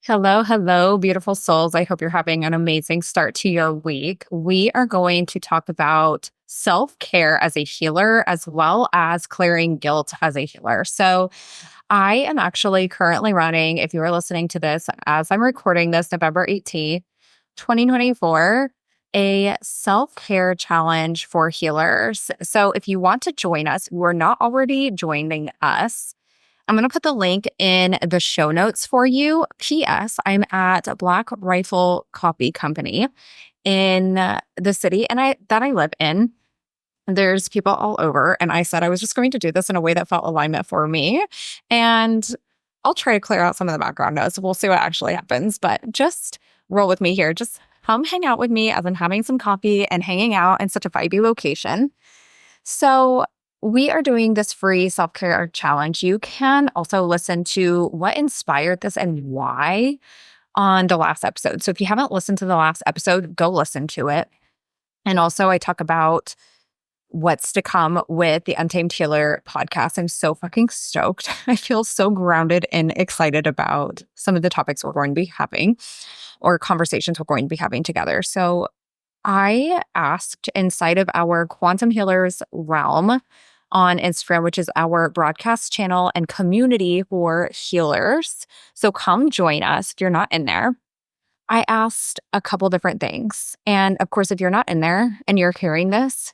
Hello, hello, beautiful souls. I hope you're having an amazing start to your week. We are going to talk about self care as a healer, as well as clearing guilt as a healer. So, I am actually currently running, if you are listening to this as I'm recording this, November 18th, 2024, a self care challenge for healers. So, if you want to join us, we're not already joining us. I'm going to put the link in the show notes for you. P.S. I'm at Black Rifle Copy Company in the city that I live in. There's people all over, and I said I was just going to do this in a way that felt alignment for me. And I'll try to clear out some of the background notes. We'll see what actually happens, but just roll with me here. Just come hang out with me as I'm having some coffee and hanging out in such a vibey location. So, we are doing this free self care challenge. You can also listen to what inspired this and why on the last episode. So, if you haven't listened to the last episode, go listen to it. And also, I talk about what's to come with the Untamed Healer podcast. I'm so fucking stoked. I feel so grounded and excited about some of the topics we're going to be having or conversations we're going to be having together. So, I asked inside of our Quantum Healers realm on Instagram, which is our broadcast channel and community for healers. So come join us if you're not in there. I asked a couple different things. And of course, if you're not in there and you're hearing this,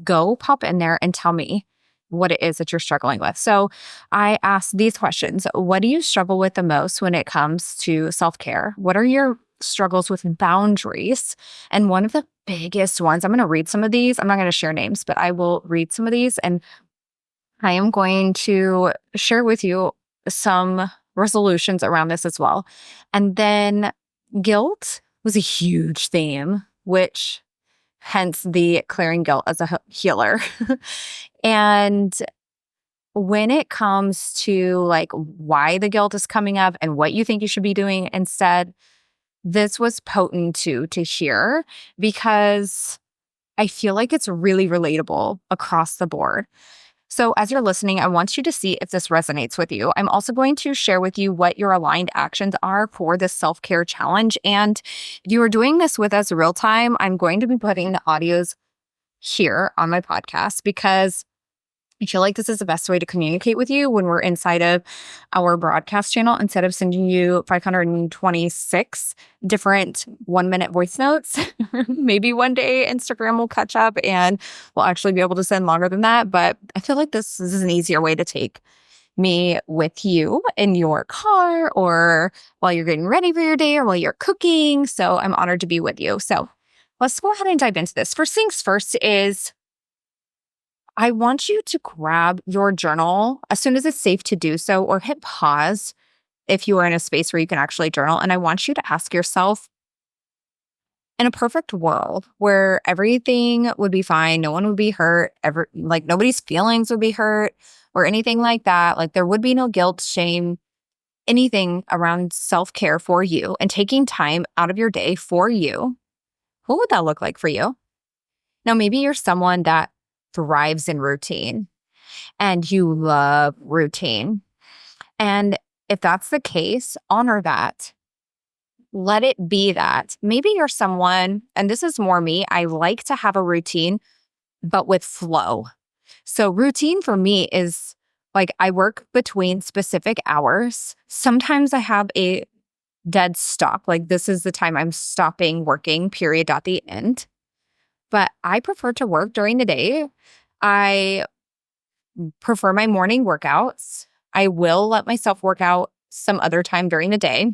go pop in there and tell me what it is that you're struggling with. So I asked these questions. What do you struggle with the most when it comes to self-care? What are your struggles with boundaries? And one of the biggest ones, I'm going to read some of these. I'm not going to share names, but I will read some of these. And I am going to share with you some resolutions around this as well. And then guilt was a huge theme, which hence the clearing guilt as a healer. And when it comes to like why the guilt is coming up and what you think you should be doing instead, this was potent too to hear because I feel like it's really relatable across the board. So as you're listening, I want you to see if this resonates with you. I'm also going to share with you what your aligned actions are for this self-care challenge. And if you are doing this with us real time, I'm going to be putting the audios here on my podcast because I feel like this is the best way to communicate with you when we're inside of our broadcast channel instead of sending you 526 different 1-minute voice notes. Maybe one day Instagram will catch up and we'll actually be able to send longer than that. But I feel like this is an easier way to take me with you in your car or while you're getting ready for your day or while you're cooking. So I'm honored to be with you. So let's go ahead and dive into this. First things first is I want you to grab your journal as soon as it's safe to do so, or hit pause if you are in a space where you can actually journal. And I want you to ask yourself, in a perfect world where everything would be fine, no one would be hurt, nobody's feelings would be hurt or anything like that, like there would be no guilt, shame, anything around self-care for you and taking time out of your day for you, what would that look like for you? Now, maybe you're someone that thrives in routine and you love routine. And if that's the case, honor that. Let it be that. Maybe you're someone, and this is more me, I like to have a routine, but with flow. So routine for me is like I work between specific hours. Sometimes I have a dead stop, like this is the time I'm stopping working, period, at the end. But I prefer to work during the day. I prefer my morning workouts. I will let myself work out some other time during the day.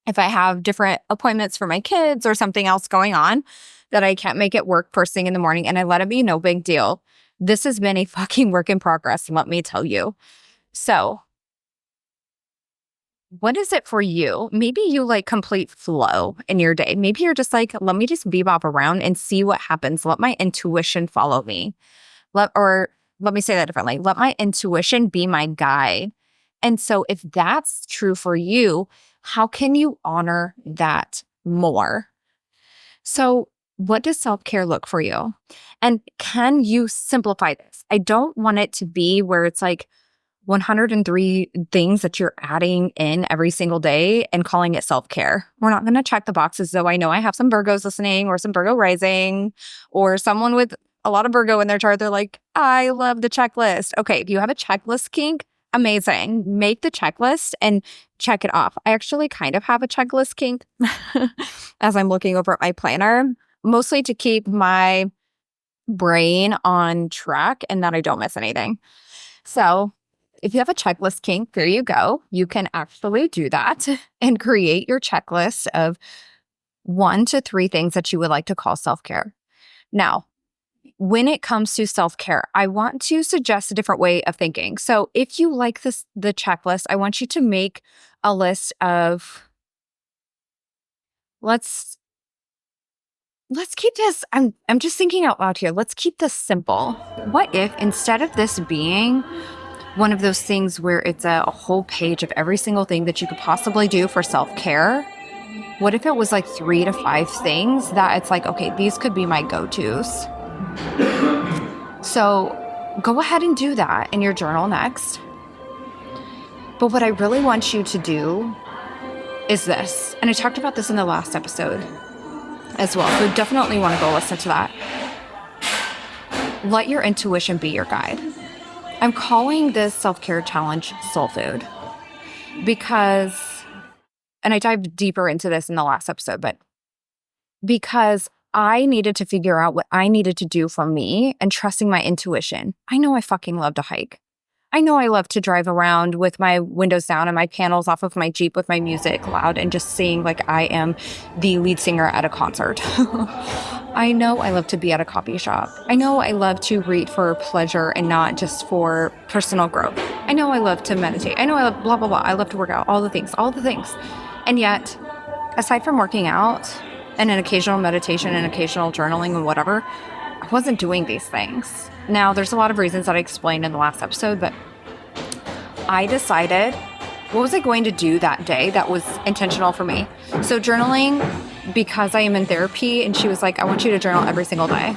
If I have different appointments for my kids or something else going on that I can't make it work first thing in the morning, and I let it be, no big deal. This has been a fucking work in progress, let me tell you. So what is it for you? Maybe you like complete flow in your day. Maybe you're just like, let me just bebop around and see what happens. Let my intuition follow me. Let me say that differently. Let my intuition be my guide. And so if that's true for you, how can you honor that more? So what does self-care look for you? And can you simplify this? I don't want it to be where it's like, 103 things that you're adding in every single day and calling it self-care. We're not going to check the boxes, though. I know I have some Virgos listening or some Virgo rising or someone with a lot of Virgo in their chart. They're like, I love the checklist. Okay, if you have a checklist kink, amazing. Make the checklist and check it off. I actually kind of have a checklist kink as I'm looking over at my planner, mostly to keep my brain on track and that I don't miss anything. So if you have a checklist kink, there you go. You can actually do that and create your checklist of 1 to 3 things that you would like to call self-care. Now, when it comes to self-care, I want to suggest a different way of thinking. So if you like the checklist, I want you to make a list of, let's keep this, I'm just thinking out loud here. Let's keep this simple. What if instead of this being one of those things where it's a whole page of every single thing that you could possibly do for self-care, what if it was like 3 to 5 things that it's like, okay, these could be my go-tos. So go ahead and do that in your journal next. But what I really want you to do is this. And I talked about this in the last episode as well. So definitely want to go listen to that. Let your intuition be your guide. I'm calling this self-care challenge soul food because, and I dived deeper into this in the last episode, but because I needed to figure out what I needed to do for me and trusting my intuition. I know I fucking love to hike. I know I love to drive around with my windows down and my panels off of my Jeep with my music loud and just sing like I am the lead singer at a concert. I know I love to be at a coffee shop. I know I love to read for pleasure and not just for personal growth. I know I love to meditate. I know I love blah, blah, blah. I love to work out, all the things. And yet, aside from working out and an occasional meditation and occasional journaling and whatever, I wasn't doing these things. Now, there's a lot of reasons that I explained in the last episode, but I decided what was I going to do that day that was intentional for me. So journaling, because I am in therapy, and she was like, I want you to journal every single day.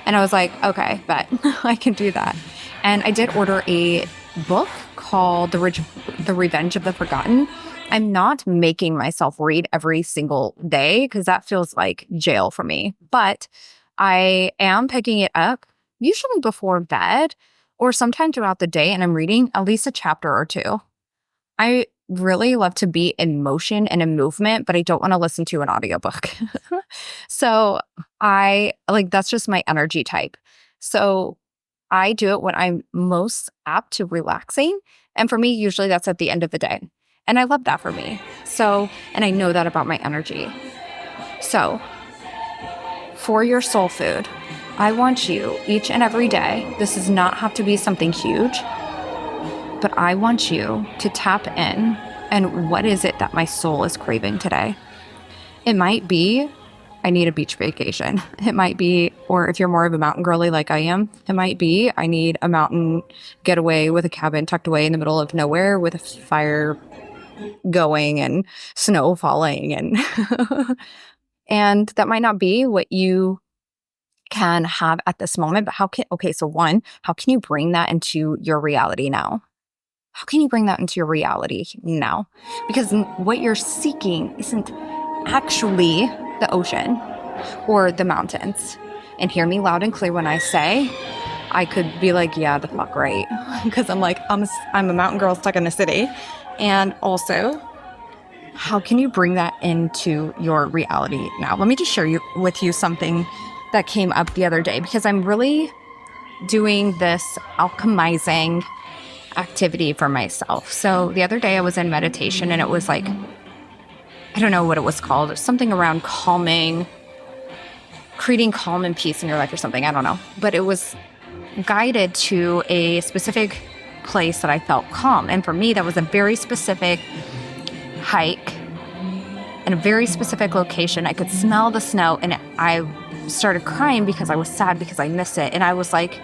And I was like, okay, bet I can do that. And I did order a book called The Revenge of the Forgotten. I'm not making myself read every single day because that feels like jail for me. But I am picking it up usually before bed or sometime throughout the day, and I'm reading at least a chapter or 2. I really love to be in motion and in movement, but I don't want to listen to an audiobook. So that's just my energy type. So I do it when I'm most apt to relaxing. And for me, usually that's at the end of the day. And I love that for me. So, and I know that about my energy. So for your soul food, I want you each and every day, this does not have to be something huge, but I want you to tap in and what is it that my soul is craving today? It might be, I need a beach vacation. It might be, or if you're more of a mountain girly like I am, it might be, I need a mountain getaway with a cabin tucked away in the middle of nowhere with a fire going and snow falling. And that might not be what you can have at this moment, but so 1, how can you bring that into your reality now? How can you bring that into your reality now? Because what you're seeking isn't actually the ocean or the mountains. And hear me loud and clear when I say, I could be like, yeah, the fuck right. Because I'm like, I'm a mountain girl stuck in a city. And also, how can you bring that into your reality now? Let me just share with you something that came up the other day, because I'm really doing this alchemizing activity for myself. So the other day I was in meditation, and it was like, I don't know what it was called. It was something around calming, creating calm and peace in your life or something. I don't know. But it was guided to a specific place that I felt calm. And for me, that was a very specific hike in a very specific location. I could smell the snow, and I started crying because I was sad because I missed it. And I was like,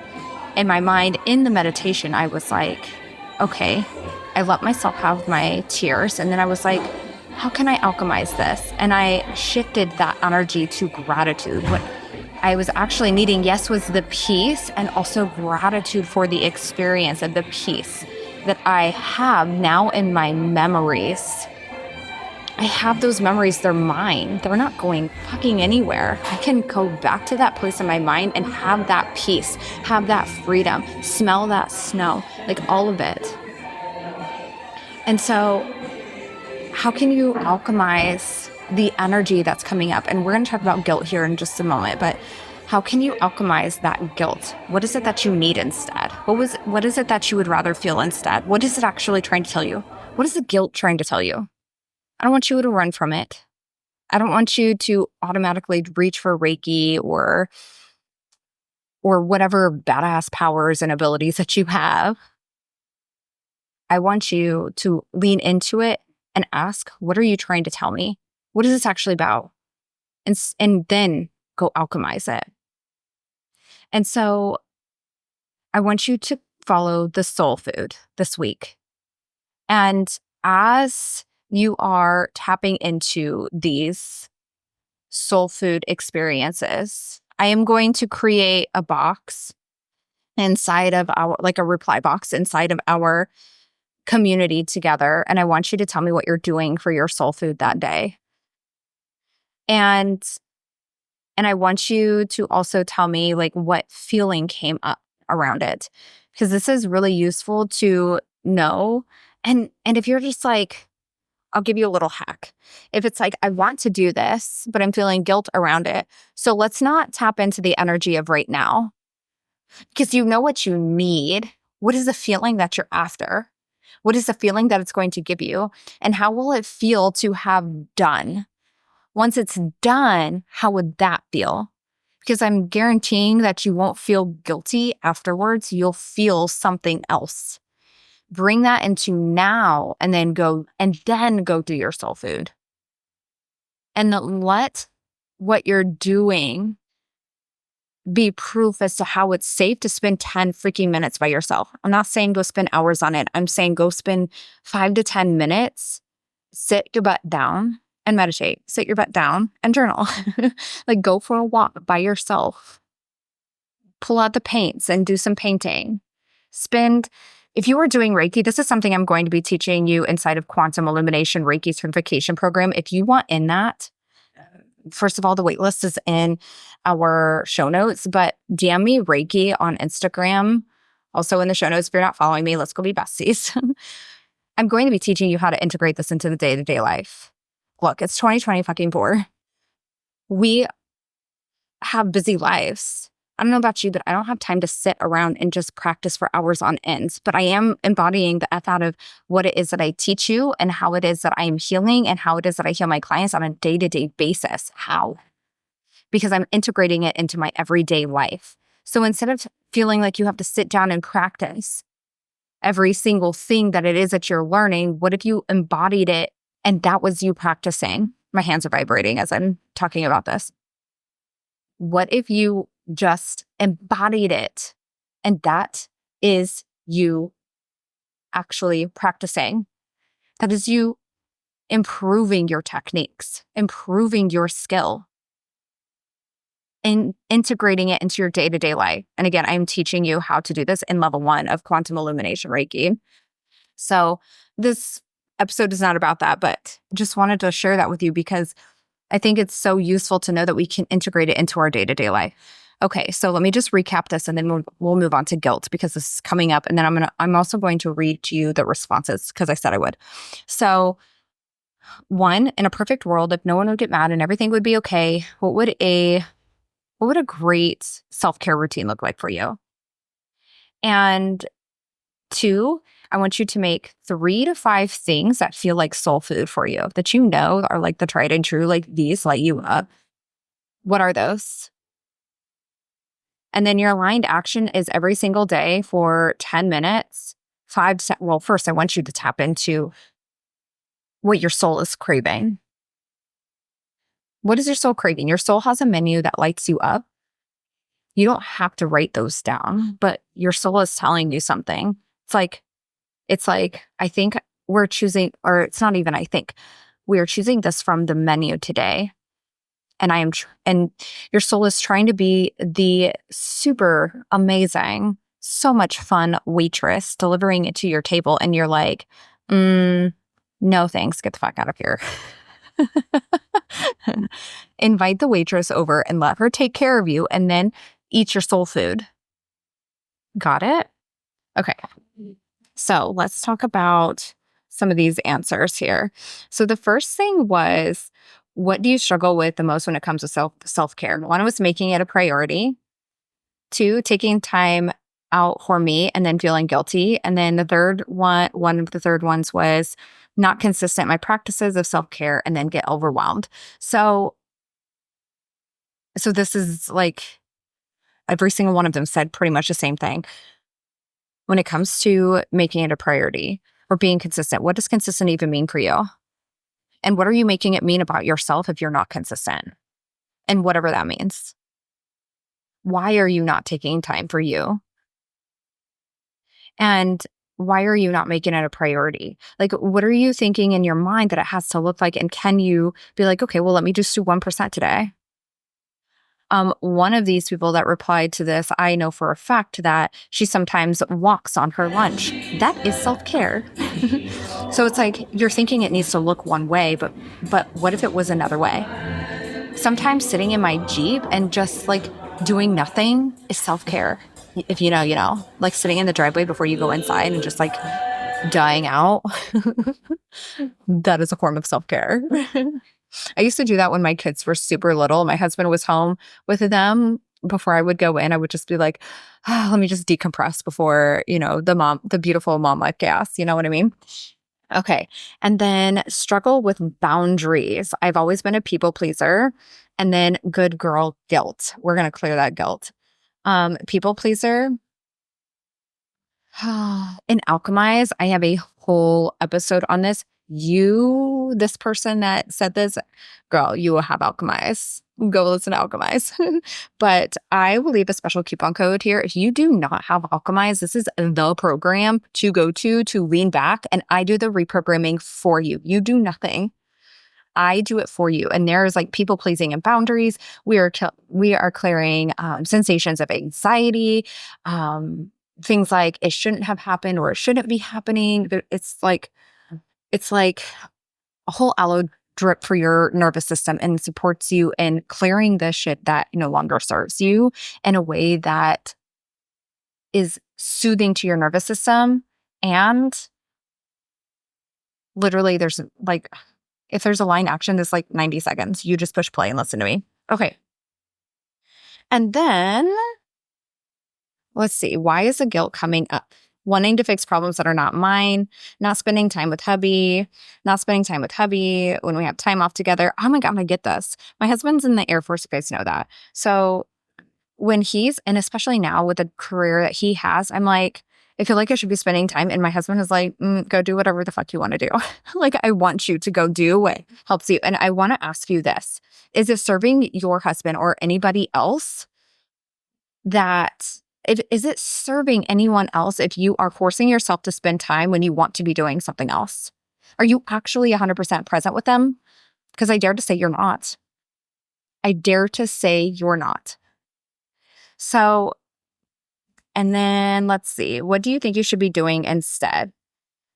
in my mind, in the meditation, I was like, okay, I let myself have my tears. And then I was like, how can I alchemize this? And I shifted that energy to gratitude. What I was actually needing, yes, was the peace, and also gratitude for the experience of the peace that I have now in my memories. I have those memories. They're mine. They're not going fucking anywhere. I can go back to that place in my mind and have that peace, have that freedom, smell that snow, like all of it. And so how can you alchemize the energy that's coming up? And we're going to talk about guilt here in just a moment, but how can you alchemize that guilt? What is it that you need instead? What is it that you would rather feel instead? What is it actually trying to tell you? What is the guilt trying to tell you? I don't want you to run from it. I don't want you to automatically reach for Reiki or whatever badass powers and abilities that you have. I want you to lean into it and ask, what are you trying to tell me? What is this actually about? And then go alchemize it. And so I want you to follow the soul food this week. And as you are tapping into these soul food experiences, I am going to create a box inside of like a reply box inside of our community together. And I want you to tell me what you're doing for your soul food that day. And I want you to also tell me like what feeling came up around it, because this is really useful to know. And if you're just like, I'll give you a little hack. If it's like, I want to do this, but I'm feeling guilt around it. So let's not tap into the energy of right now, because you know what you need. What is the feeling that you're after? What is the feeling that it's going to give you? And how will it feel to have done? Once it's done, how would that feel? Because I'm guaranteeing that you won't feel guilty afterwards. You'll feel something else. Bring that into now and then go do your soul food. And let what you're doing be proof as to how it's safe to spend 10 freaking minutes by yourself. I'm not saying go spend hours on it. I'm saying go spend 5 to 10 minutes, sit your butt down and meditate. Sit your butt down and journal. Like go for a walk by yourself. Pull out the paints and do some painting. If you are doing Reiki, this is something I'm going to be teaching you inside of Quantum Illumination Reiki certification program. If you want in that, first of all, the waitlist is in our show notes, but DM me Reiki on Instagram. Also in the show notes, if you're not following me, let's go be besties. I'm going to be teaching you how to integrate this into the day-to-day life. Look, it's 2024. We have busy lives. I don't know about you, but I don't have time to sit around and just practice for hours on ends. But I am embodying the F out of what it is that I teach you and how it is that I am healing and how it is that I heal my clients on a day-to-day basis. How? Because I'm integrating it into my everyday life. So instead of feeling like you have to sit down and practice every single thing that it is that you're learning, what if you embodied it and that was you practicing? My hands are vibrating as I'm talking about this. What if you just embodied it and that is you actually practicing? That is you improving your techniques, improving your skill, and integrating it into your day-to-day life. And again, I'm teaching you how to do this in level 1 of Quantum Illumination Reiki. So this episode is not about that, but just wanted to share that with you because I think it's so useful to know that we can integrate it into our day-to-day life. Okay, so let me just recap this and then we'll move on to guilt because this is coming up. And then I'm also going to read to you the responses because I said I would. So 1, in a perfect world, if no one would get mad and everything would be okay, what would a great self-care routine look like for you? And 2, I want you to make 3 to 5 things that feel like soul food for you, that you know are like the tried and true, like these light you up. What are those? And then your aligned action is every single day for 10 minutes. Well, first I want you to tap into what your soul is craving. What is your soul craving? Your soul has a menu that lights you up. You don't have to write those down, but your soul is telling you something. It's like, I think we're choosing, or it's not even I think, we are choosing this from the menu today. And and your soul is trying to be the super amazing so much fun waitress delivering it to your table and you're like, no thanks, get the fuck out of here. Invite the waitress over and let her take care of you and then eat your soul food. Got it? Okay. So let's talk about some of these answers here. So the first thing was, what do you struggle with the most when it comes to self-care? One was making it a priority. Two, taking time out for me and then feeling guilty. And then the third one of the third ones was not consistent in my practices of self-care and then get overwhelmed. So this is like every single one of them said pretty much the same thing. When it comes to making it a priority or being consistent, what does consistent even mean for you? And what are you making it mean about yourself if you're not consistent? And whatever that means. Why are you not taking time for you? And why are you not making it a priority? Like, what are you thinking in your mind that it has to look like? And can you be like, okay, well, let me just do 1% today? One of these people that replied to this, I know for a fact that she sometimes walks on her lunch. That is self-care. So it's like you're thinking it needs to look one way, but what if it was another way? Sometimes sitting in my Jeep and just like doing nothing is self-care. If you know, you know, like sitting in the driveway before you go inside and just like dying out. That is a form of self-care. I used to do that when my kids were super little. My husband was home with them. Before I would go in, I would just be like, let me just decompress before, the beautiful mom life gas. You know what I mean? Okay. And then struggle with boundaries. I've always been a people pleaser. And then good girl guilt. We're going to clear that guilt. People pleaser. In Alchemize, I have a whole episode on this. This person that said this, girl, you will have Alchemize. Go listen to Alchemize. But I will leave a special coupon code here. If you do not have Alchemize, this is the program to go to lean back, and I do the reprogramming for you. You do nothing. I do it for you. And there's like people pleasing and boundaries. We are clearing sensations of anxiety, things like it shouldn't have happened or it shouldn't be happening. It's like a whole aloe drip for your nervous system and supports you in clearing the shit that no longer serves you in a way that is soothing to your nervous system. And literally there's like, if there's a line action, there's like 90 seconds. You just push play and listen to me. Okay. And then let's see. Why is the guilt coming up? Wanting to fix problems that are not mine, not spending time with hubby when we have time off together. Oh my God, I get this. My husband's in the Air Force, you guys know that. So when and especially now with the career that he has, I'm like, I feel like I should be spending time. And my husband is like, go do whatever the fuck you want to do. Like, I want you to go do what helps you. And I want to ask you this. Is it serving your husband or anybody else is it serving anyone else if you are forcing yourself to spend time when you want to be doing something else? Are you actually 100% present with them? Because I dare to say you're not. I dare to say you're not. So, and then let's see. What do you think you should be doing instead?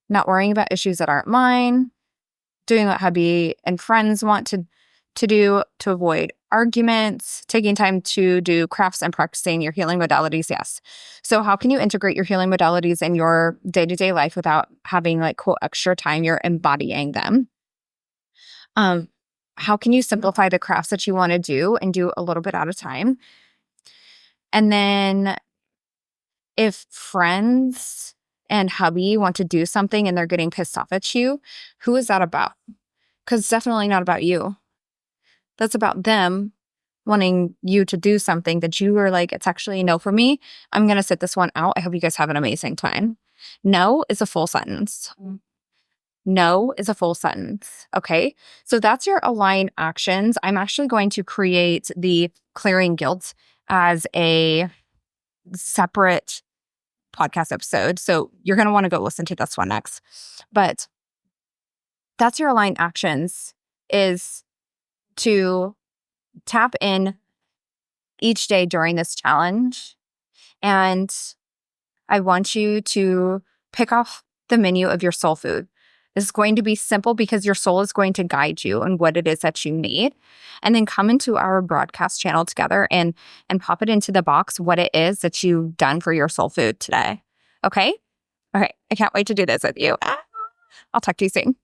Not worrying about issues that aren't mine, doing what hubby and friends want to do to avoid arguments, taking time to do crafts and practicing your healing modalities. Yes. So how can you integrate your healing modalities in your day-to-day life without having like quote extra time? You're embodying them. How can you simplify the crafts that you want to do and do a little bit at a time? And then if friends and hubby want to do something and they're getting pissed off at you, who is that about? Because it's definitely not about you. That's about them wanting you to do something that you are like, it's actually a no for me. I'm going to sit this one out. I hope you guys have an amazing time. No is a full sentence. No is a full sentence. Okay. So that's your align actions. I'm actually going to create the clearing guilt as a separate podcast episode. So you're going to want to go listen to this one next. But that's your align actions, is to tap in each day during this challenge and I want you to pick off the menu of your soul food. This is going to be simple because your soul is going to guide you on what it is that you need. And then come into our broadcast channel together and pop it into the box what it is that you've done for your soul food today. Okay? All right. I can't wait to do this with you. I'll talk to you soon.